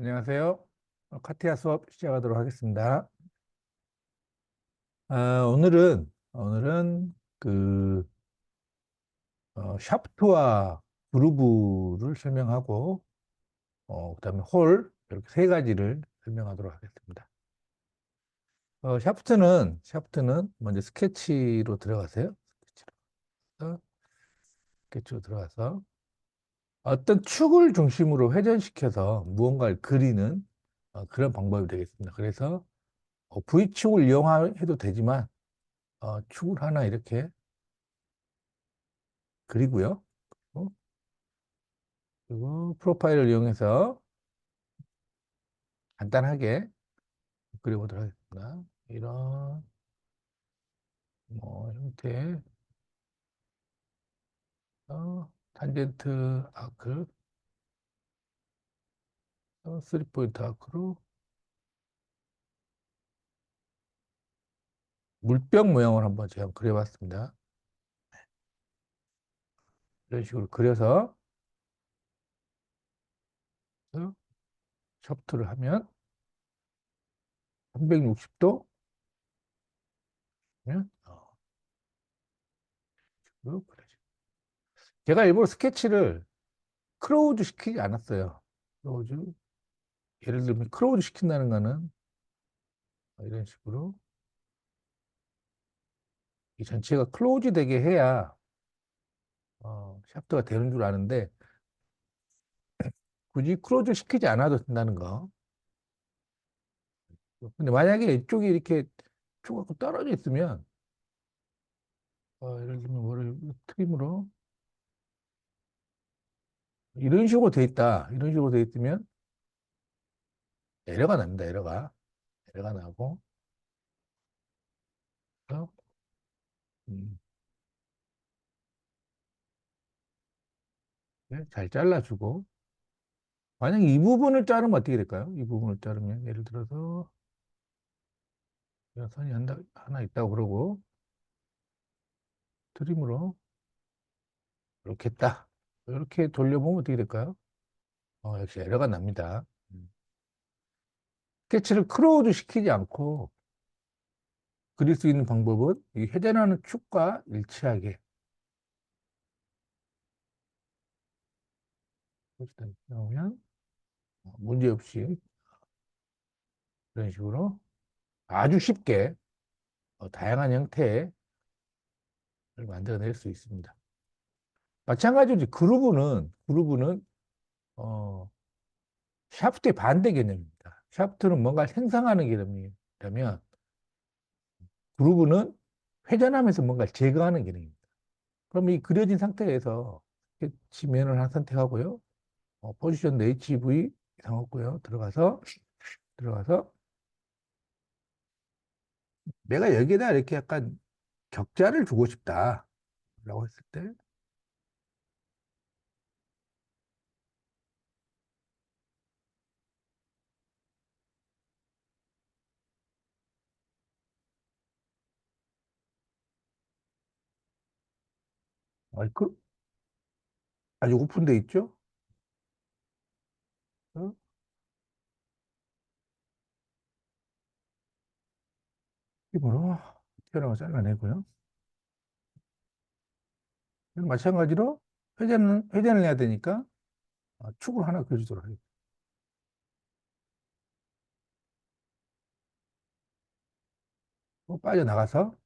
안녕하세요. 카티아 수업 시작하도록 하겠습니다. 오늘은 샤프트와 그루브를 설명하고, 그다음에 홀 이렇게 세 가지를 설명하도록 하겠습니다. 샤프트는 먼저 스케치로 들어가세요. 스케치로, 스케치로 들어가서 어떤 축을 중심으로 회전시켜서 무언가를 그리는 그런 방법이 되겠습니다. 그래서 V축을 이용해도 되지만 축을 하나 이렇게 그리고요. 어? 그리고 프로파일을 이용해서 간단하게 그려보도록 하겠습니다. 이런 형태, 탄젠트 아크, 3포인트 아크로 물병 모양을 한번 제가 그려봤습니다. 이런 식으로 그려서 셔프트를 하면 360도 그려져. 제가 일부러 스케치를 크로우즈 시키지 않았어요. 크로우즈. 예를 들면 크로우즈 시킨다는 거는 이런 식으로 이 전체가 클로즈 되게 해야 샤프트가 되는 줄 아는데 굳이 클로즈 시키지 않아도 된다는 거. 근데 만약에 이쪽이 이렇게 쭉 갖고 떨어져 있으면 예를 들면 뭐를 트림으로 이런 식으로 돼 있다. 이런 식으로 돼 있으면 에러가 납니다. 에러가 나고 그래서, 음, 네, 잘 잘라주고 만약에 이 부분을 자르면 어떻게 될까요? 이 부분을 자르면 예를 들어서 이런 선이 하나 있다고 그러고 트림으로 이렇게 딱 이렇게 돌려보면 어떻게 될까요? 역시 에러가 납니다. 스케치를 크로우즈 시키지 않고 그릴 수 있는 방법은 이 회전하는 축과 일치하게 나오면 문제없이 이런 식으로 아주 쉽게 다양한 형태를 만들어낼 수 있습니다. 마찬가지로 그루브는 어, 샤프트의 반대 개념입니다. 샤프트는 뭔가 생성하는 개념이라면 그루브는 회전하면서 뭔가를 제거하는 개념입니다. 그럼 이 그려진 상태에서 스케치면을 하나 선택하고요. 포지션 HV 상했고요. 들어가서 내가 여기에다 이렇게 약간 격자를 주고 싶다라고 했을 때, 그 아주 오픈돼 있죠? 어? 이번호 튀어나와 잘라내고요. 마찬가지로 회전을 해야 되니까 축을 하나 그려주도록 하겠습니다. 빠져나가서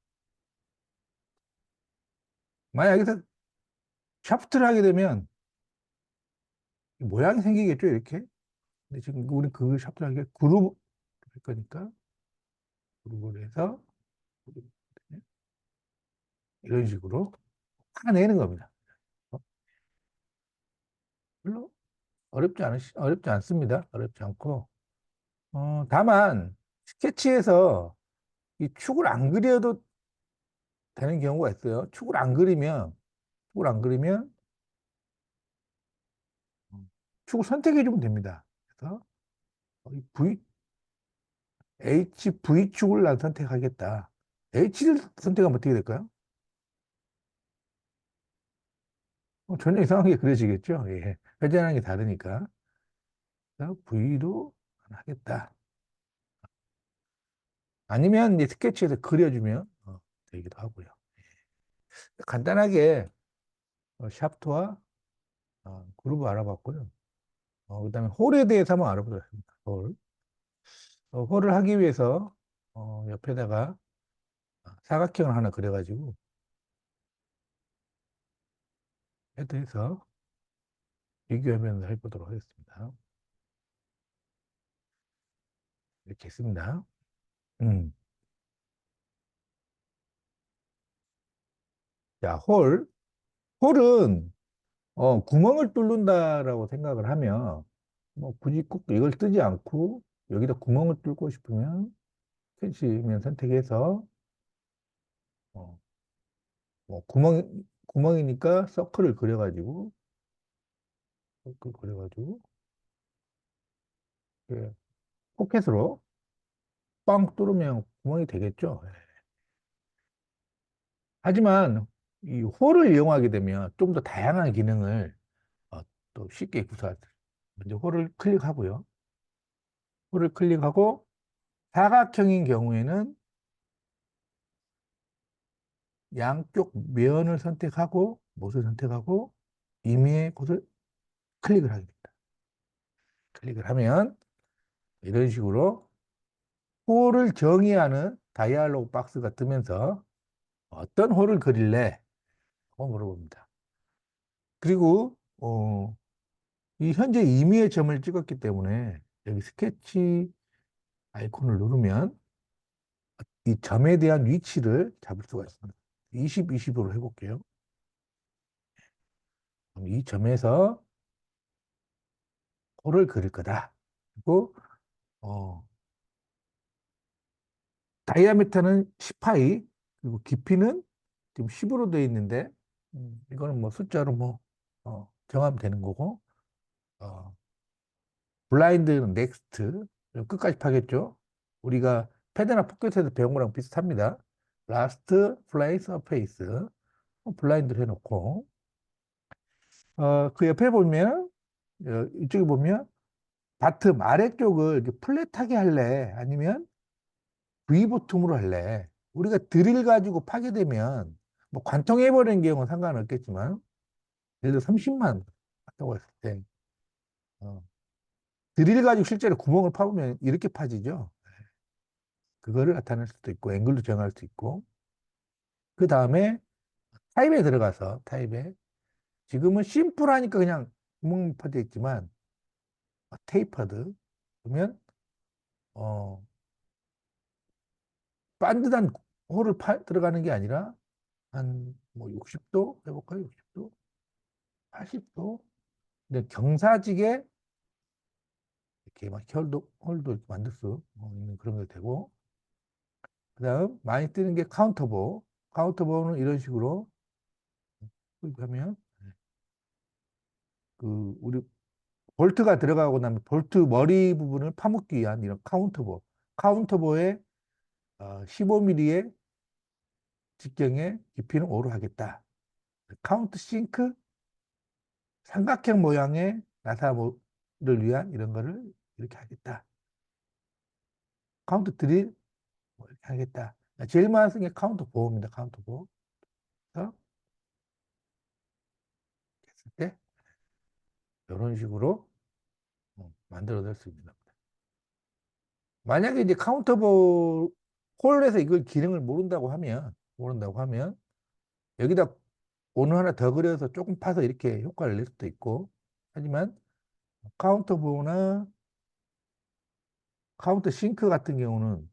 만약 여기서 샤프트를 하게 되면 모양이 생기겠죠, 이렇게. 근데 지금 우리 그 샤프트를 하게 그룹 할 거니까 그룹을 해서 이런 식으로 파내는 겁니다. 어, 별로 어렵지 않습니다. 어렵지 않고. 다만, 스케치에서 이 축을 안 그려도 되는 경우가 있어요. 축을 안 그리면, 축을 선택해 주면 됩니다. 그래서, 이 HV축을 난 선택하겠다. H를 선택하면 어떻게 될까요? 전혀 이상하게 그려지겠죠? 예. 회전하는 게 다르니까. V로 하겠다. 아니면 이제 스케치에서 그려주면 되기도 하고요. 간단하게 샤프트와 그루브 알아봤고요. 그다음에 홀에 대해서 한번 알아보겠습니다. 홀. 홀을 하기 위해서 옆에다가 사각형을 하나 그려가지고 헤드해서 비교하면서 해보도록 하겠습니다. 이렇게 했습니다. 음. 자, 홀. 홀은 구멍을 뚫는다라고 생각을 하면 뭐 굳이 꼭 이걸 뜨지 않고 여기다 구멍을 뚫고 싶으면 스케치면 선택해서 어, 뭐 구멍이니까 서클을 그려가지고 예, 포켓으로 빵 뚫으면 구멍이 되겠죠. 예. 하지만 이 홀을 이용하게 되면 좀 더 다양한 기능을 어, 또 쉽게 구사할 수 있어요. 먼저 홀을 클릭하고요. 홀을 클릭하고 사각형인 경우에는 양쪽 면을 선택하고 못을 선택하고 임의의 곳을 클릭을 하게 됩니다. 클릭을 하면 이런 식으로 홀을 정의하는 다이알로그 박스가 뜨면서 어떤 홀을 그릴래? 하고 물어봅니다. 그리고 이 현재 임의의 점을 찍었기 때문에 여기 스케치 아이콘을 누르면 이 점에 대한 위치를 잡을 수가 있습니다. 20, 20으로 해볼게요. 그럼 이 점에서 홀을 그릴 거다. 그리고 어, 다이아미터는 10파이, 그리고 깊이는 지금 10으로 되어 있는데, 이거는 뭐 숫자로 뭐, 정하면 되는 거고, 어, 블라인드는 넥스트, 끝까지 파겠죠? 우리가 패드나 포켓에서 배운 거랑 비슷합니다. 라스트, 플레이스, 페이스, 블라인드를 해놓고, 그 옆에 보면, 이쪽에 보면, 바텀 아래쪽을 이렇게 플랫하게 할래? 아니면 V보통으로 할래? 우리가 드릴 가지고 파게 되면 뭐 관통해버리는 경우는 상관없겠지만 예를 들어 30만 했다고 했을 때 드릴 가지고 실제로 구멍을 파보면 이렇게 파지죠. 그거를 나타낼 수도 있고 앵글도 정할 수 있고 그 다음에 타입에 들어가서 타입에 지금은 심플하니까 그냥 구멍 파져 있지만 테이퍼드 그러면 어, 반듯한 홀을 들어가는 게 아니라 한 뭐 60도 해볼까요? 60도? 80도? 근데 경사지게 이렇게 막 홀도 만들 수 있는 그런 게 되고, 그 다음 많이 뜨는 게 카운터보. 카운터보는 이런 식으로 하면 그 우리 볼트가 들어가고 나면 볼트 머리 부분을 파묻기 위한 이런 카운터보. 카운터보에 15mm의 직경의 깊이는 5로 하겠다. 카운트 싱크 삼각형 모양의 나사를 위한 이런 거를 이렇게 하겠다. 카운트 드릴 뭐 이렇게 하겠다. 제일 많이 쓰는 게 카운터 보호입니다. 카운터 보호. 그래서 했을 때 이런 식으로 만들어낼 수 있는 겁니다. 만약에 이제 카운터볼 홀에서 이걸 기능을 모른다고 하면 여기다 오늘 하나 더 그려서 조금 파서 이렇게 효과를 낼 수도 있고 하지만 카운터볼이나 카운터 싱크 같은 경우는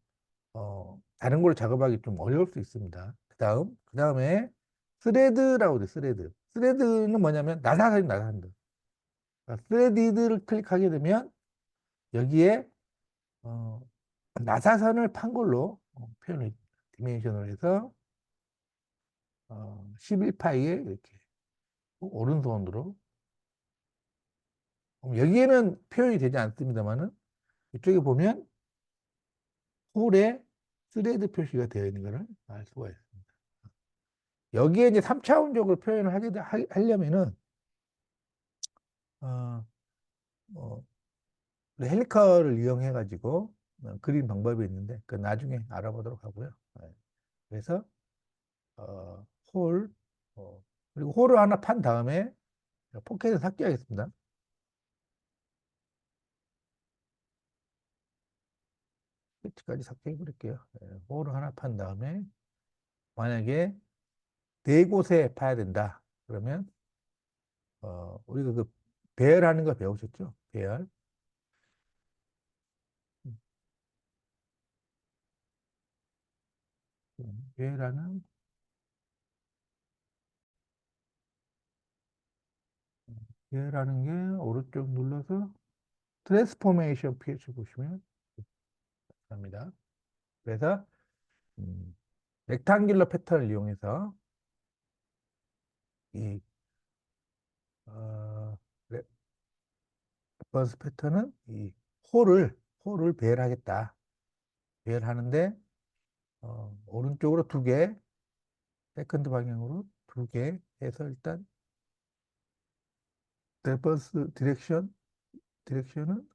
다른 걸로 작업하기 좀 어려울 수 있습니다. 그 다음에 스레드라고 돼, 스레드. 스레드는 뭐냐면 나사선입니다. 스레디드를 클릭하게 되면 여기에 어, 나사선을 판 걸로 표현을 디멘션을 해서 11파이에 이렇게 오른손으로 여기에는 표현이 되지 않습니다만은 이쪽에 보면 홀에 스레드 표시가 되어 있는 것을 알 수가 있습니다. 여기에 이제 3차원적으로 표현을 하려면은 어, 어, 헬리컬을 이용해 가지고 그린 방법이 있는데 그 나중에 알아보도록 하고요. 네. 그래서 어, 홀 어, 그리고 홀을 하나 판 다음에 포켓을 삭제하겠습니다. 끝까지 삭제해 버릴게요. 네. 홀을 하나 판 다음에 만약에 네 곳에 파야 된다. 그러면 우리가 그 배열하는 거 배우셨죠? 배열. 배열하는 배열하는 게 오른쪽 눌러서 트랜스포메이션 PH 보시면 합니다. 그래서 음, 렉탕귤러 패턴을 이용해서 이 어, 레퍼런스 패턴은 이 홀을 배열하겠다. 배열하는데 오른쪽으로 두 개, 세컨드 방향으로 두 개 해서 일단 레퍼런스 디렉션은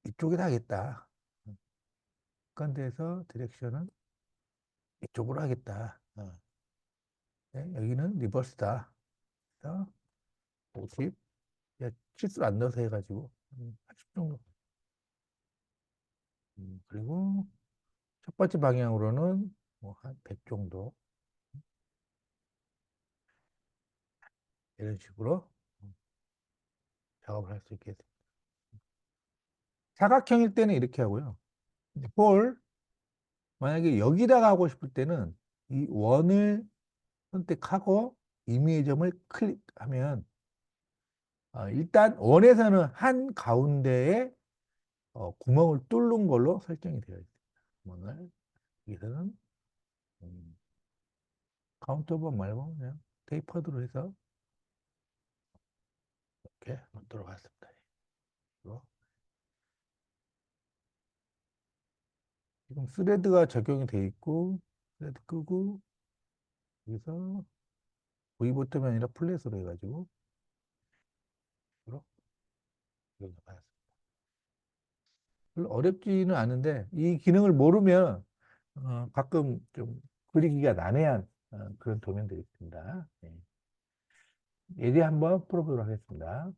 이쪽에다 하겠다. 건대에서 디렉션은 이쪽으로 하겠다. 네, 여기는 리버스다. 그래서 50, 야, 실수를 안 넣어서 해가지고 80 정도. 그리고 첫 번째 방향으로는 뭐 한 100 정도 이런 식으로 음, 작업을 할 수 있겠습니다. 사각형일 때는 이렇게 하고요. 볼 만약에 여기다가 하고 싶을 때는 이 원을 선택하고 임의의 점을 클릭하면 일단 원에서는 한 가운데에 구멍을 뚫는 걸로 설정이 되어 있습니다. 구멍을 여기서는 음, 카운터본 말고 그냥 테이퍼드로 해서 이렇게 놓도록 하겠습니다. 그리고 지금 스레드가 적용이 되어 있고 스레드 끄고 여기서 V 버튼이 아니라 플랫으로 해가지고 이렇게 받았습니다. 별로 어렵지는 않은데 이 기능을 모르면 가끔 좀 그리기가 난해한 그런 도면들이 있습니다. 네. 예제 한번 풀어보도록 하겠습니다.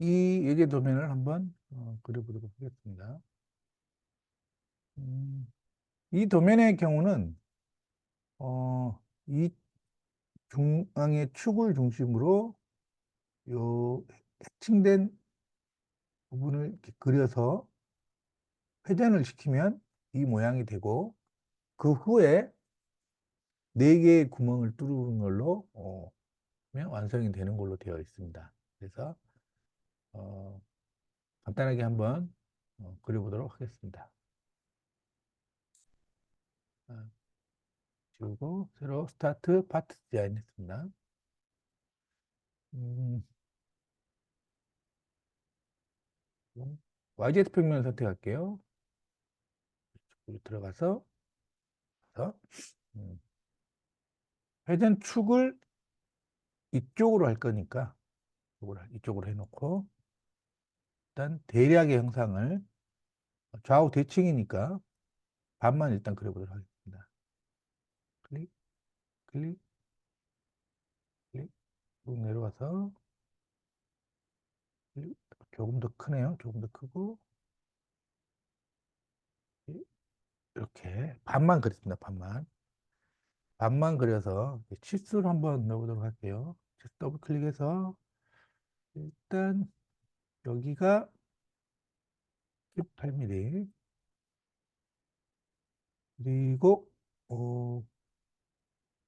이 예제 도면을 한번 그려보도록 하겠습니다. 음, 이 도면의 경우는 이 중앙의 축을 중심으로 요 해칭된 부분을 이렇게 그려서 회전을 시키면 이 모양이 되고 그 후에 네 개의 구멍을 뚫는 걸로 완성이 되는 걸로 되어 있습니다. 그래서 어, 간단하게 한번 그려보도록 하겠습니다. 아, 지우고 새로 스타트 파트 디자인 했습니다. 음, YZ 평면을 선택할게요. 여기 들어가서 그래서, 음, 회전 축을 이쪽으로 할 거니까 이쪽으로 해놓고 일단 대략의 형상을 좌우 대칭이니까 반만 일단 그려보도록 하겠습니다. 클릭, 클릭, 클릭, 쭉 내려와서 클릭. 조금 더 크네요. 조금 더 크고 이렇게 반만 그렸습니다. 반만 그려서 치수를 한번 넣어보도록 할게요. 치수 더블 클릭해서 일단 여기가 18mm 그리고 어,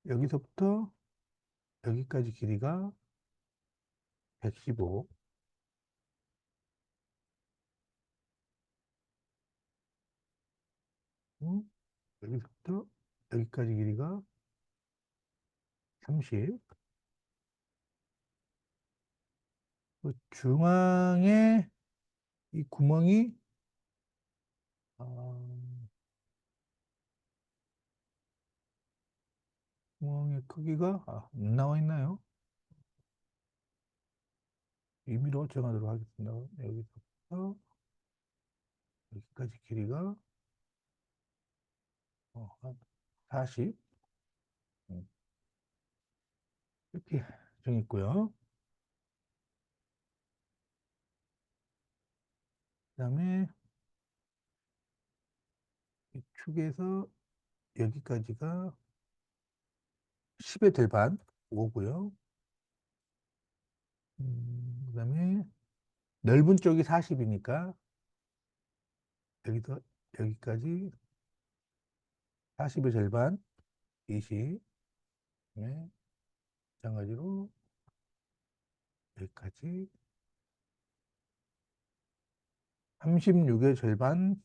여기서부터 여기까지 길이가 115 여기서부터 여기까지 길이가 30 그 중앙에 이 구멍이 어, 구멍의 크기가 안 나와 있나요? 임의로 정하도록 하겠습니다. 여기서부터 여기까지 길이가 한 40 이렇게 정했고요. 그다음에 이 축에서 여기까지가 10의 절반 오고요. 그다음에 넓은 쪽이 40이니까 여기서 여기까지 40의 절반 20. 네, 마찬가지로 여기까지 36의 절반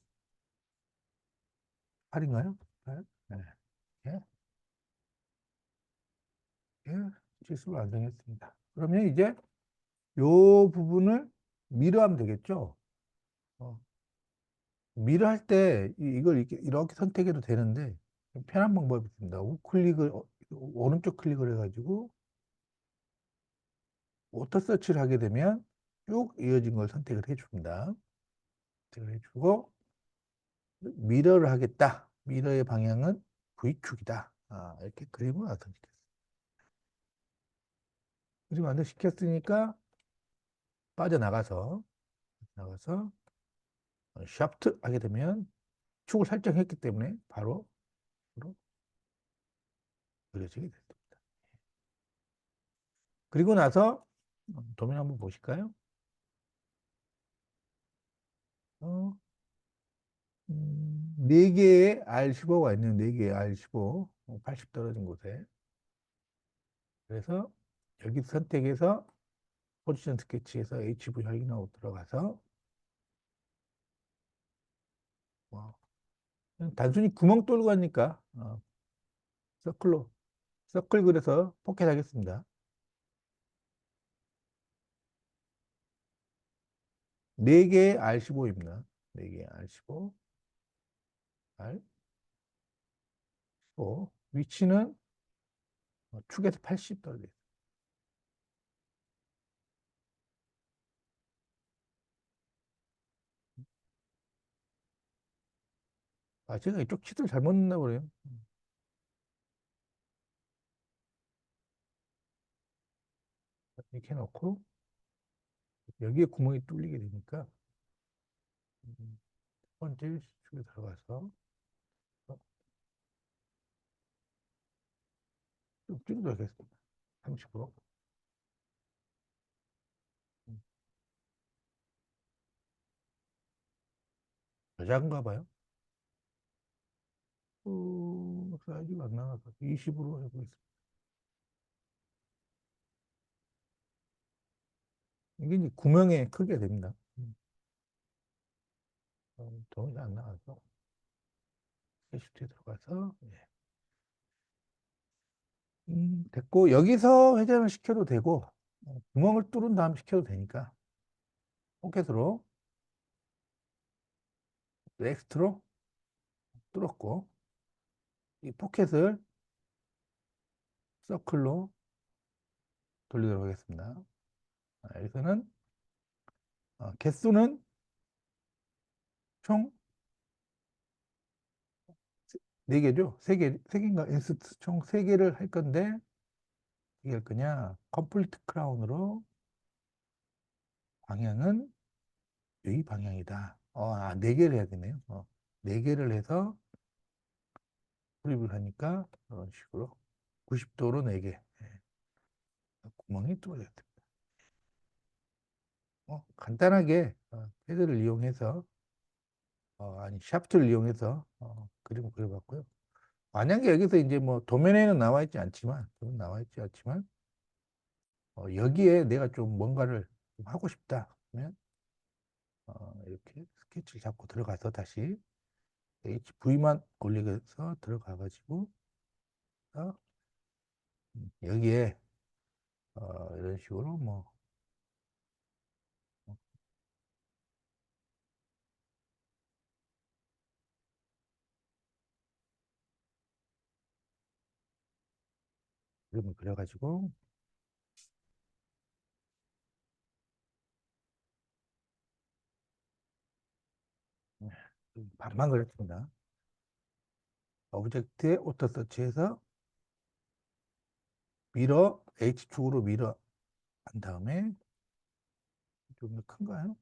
8인가요? 8? 네. 예, 예, 치수를 완성했습니다. 그러면 이제 요 부분을 미르하면 되겠죠? 어, 미르할 때 이걸 이렇게 선택해도 되는데 좀 편한 방법이 있습니다. 우클릭을 오른쪽 클릭을 해가지고 오토 서치를 하게 되면 쭉 이어진 걸 선택을 해줍니다. 선택을 해주고 미러를 하겠다. 미러의 방향은 V축이다. 이렇게 그림을 완성시켰습니다. 그림 완성시켰으니까 빠져나가서 나가서 샤프트 하게 되면 축을 설정했기 때문에 바로 그려지게 됩니다. 그리고 나서 도면 한번 보실까요? 어, 4개의 R15가 있는 4개의 R15, 80 떨어진 곳에. 그래서 여기 선택해서 포지션 스케치에서 HV 확인하고 들어가서 그냥 단순히 구멍 뚫고 하니까 서클로 서클 그려서 포켓 하겠습니다. 4개의 R15입니다. 4개의 R15, R15. 위치는 축에서 80 떨어져 있어요. 제가 이쪽 치트를 잘못 넣나 보네요. 이렇게 해놓고 여기에 구멍이 뚫리게 되니까 첫 번째 축에 들어가서 좀 줄여줘야겠습니다. 30으로. 더 작은가 봐요. 사이즈가 안 나와서 20으로 해보겠습니다. 이게 이제 구멍의 크기가 됩니다. 돈이 안 나와서 캐시트에 들어가서 됐고 여기서 회전을 시켜도 되고 구멍을 뚫은 다음 시켜도 되니까 포켓으로 엑스트로 뚫었고 이 포켓을 서클로 돌리도록 하겠습니다. 여기서는 개수는 총 4개죠. 3개, 3개인가? 인스트 총 3개를 할 건데 어떻게 할 거냐? 컴플리트 크라운으로 방향은 이 방향이다. 4개를 해야 되네요. 4개를 해서 프립을 하니까 이런 식으로 90도로 4개 구멍이 뚫어져야 됩니다. 간단하게 패드를 이용해서 아니 샤프트를 이용해서 그림을 그려봤고요. 만약에 여기서 이제 뭐 도면에는 나와 있지 않지만 여기에 내가 좀 뭔가를 좀 하고 싶다 그러면 이렇게 스케치를 잡고 들어가서 다시 HV만 올리면서 들어가 가지고 여기에 이런 식으로 뭐 그림을 그려가지고 네, 반만 그렸습니다. 오브젝트에 오토 서치해서 밀어 H축으로 밀어 한 다음에 좀 더 큰가요?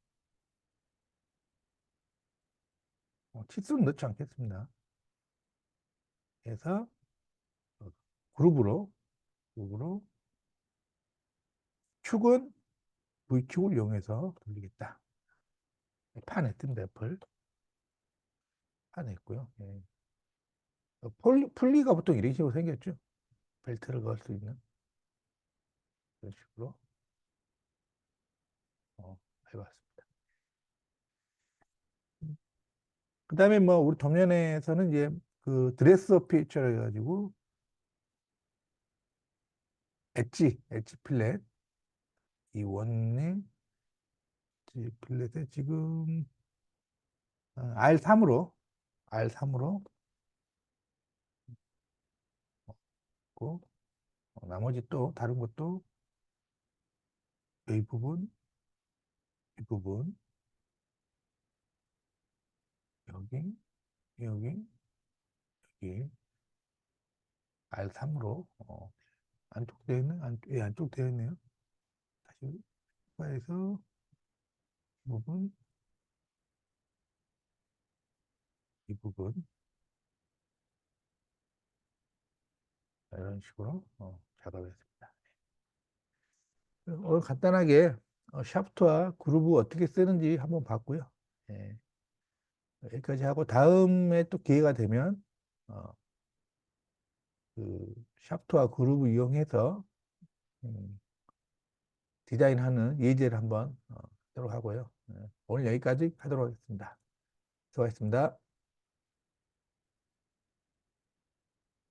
치수는 넣지 않겠습니다. 해서 어, 그룹으로 그룹으로 축은 V축을 이용해서 돌리겠다. 파냈습니다. 애플 파냈고요. 예. 풀리가 보통 이런 식으로 생겼죠. 벨트를 걸 수 있는 이런 식으로 해봤습니다. 그 다음에 뭐 우리 동면에서는 이제 그 드레스 피처를 해가지고 엣지 필렛 이 원의 엣지 필렛에 지금 R3으로 R3으로 고 나머지 또 다른 것도 이 부분 이 부분 여기 여기 여기 R3으로 안쪽 되어 있는 예, 안쪽 되어 있네요. 다시 추가해서 이 부분 이 부분 이런 식으로 작업했습니다. 오늘 간단하게 샤프트와 그루브 어떻게 쓰는지 한번 봤고요. 예, 여기까지 하고 다음에 또 기회가 되면 어, 그 샤프트와 그루브 이용해서 음, 디자인하는 예제를 한번 하도록 하고요. 오늘 여기까지 하도록 하겠습니다. 수고하셨습니다.